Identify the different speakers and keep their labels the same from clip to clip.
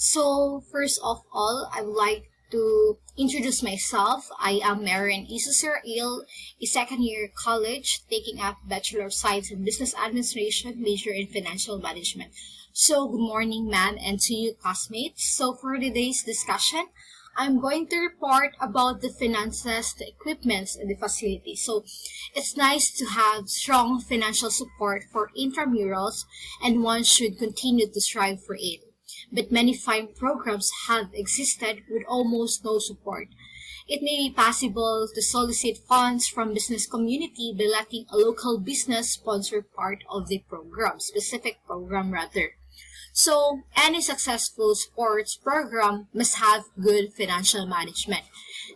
Speaker 1: So, first of all, I would like to introduce myself. I am Marian Isusirail, a second-year college, taking up Bachelor of Science in Business Administration, major in Financial Management. So, good morning, ma'am, and to you, classmates. So, for today's discussion, I'm going to report about the finances, the equipments, and the facilities. So, it's nice to have strong financial support for intramurals, and one should continue to strive for it. But many fine programs have existed with almost no support. It may be possible to solicit funds from business community by letting a local business sponsor part of the program, specific program rather. So, any successful sports program must have good financial management.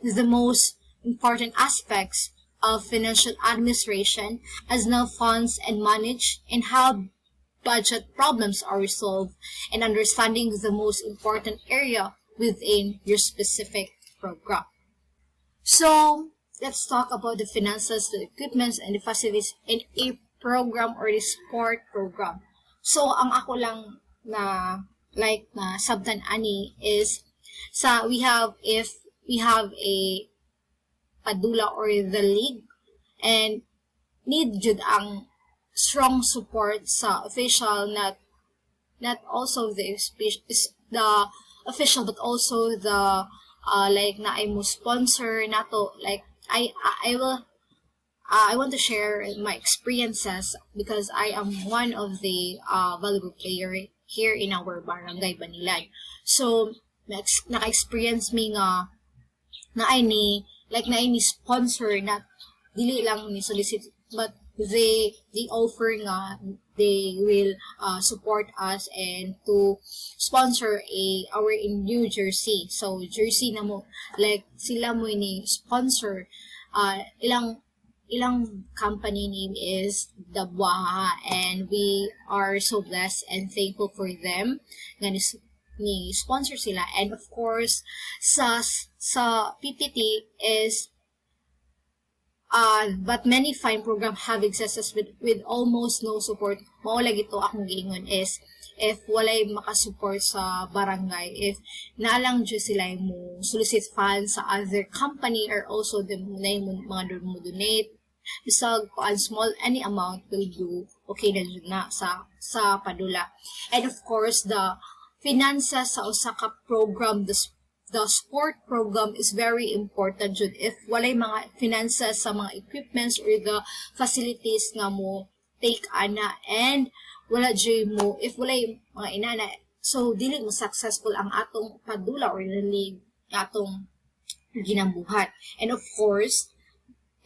Speaker 1: The most important aspects of financial administration as now funds and manage and how budget problems are resolved and understanding the most important area within your specific program. So, let's talk about the finances, the equipments, and the facilities in a program or the sport program. So, ang ako lang na sabtan ani is if we have a padula or the league and need jud ang strong support sa official, not also the official but also the na I mo sponsor nato I want to share my experiences because I am one of the valuable player here in our barangay Banilan. So naka-experience mi nga na ay ni sponsor na dili lang ni solicit but they offer nga they will support us and to sponsor our in New Jersey. So Jersey na mo sila mo ni sponsor ilang company name is Dabwaha, and we are so blessed and thankful for them nga ni sponsor sila. And of course sa PPT is but many fine program have existed with almost no support. Mao lagi to akong giingon is if walay makasupport sa barangay, if naalang dyan sila mo solicit funds sa other company or also the mga mo donate bisag ko small any amount will do okay na sa padula. And of course the finances sa usa ka program, the sport program is very important jud. If walay mga finances sa mga equipments or the facilities nga mo take ana and wala jud mo, if walay mga inana, so dili mo successful ang atong padula or the league atong ginambuhat. And of course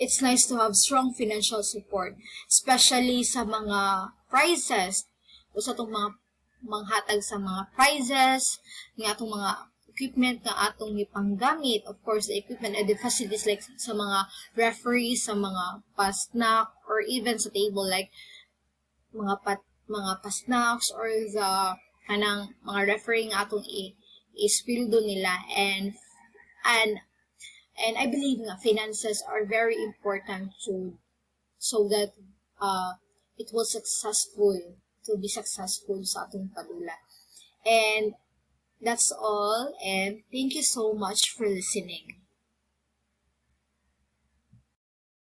Speaker 1: it's nice to have strong financial support, especially sa mga prizes o sa itong mga manghatag sa mga prizes, ng atong mga equipment na atong ipanggamit. Of course, the equipment and the facilities like sa mga referees, sa mga pasnak, or even sa table like mga pasnaks or the kanang mga referee nga atong ispildo nila. And I believe nga finances are very important so that it will be successful sa atong padula. And that's all, and thank you so much for listening.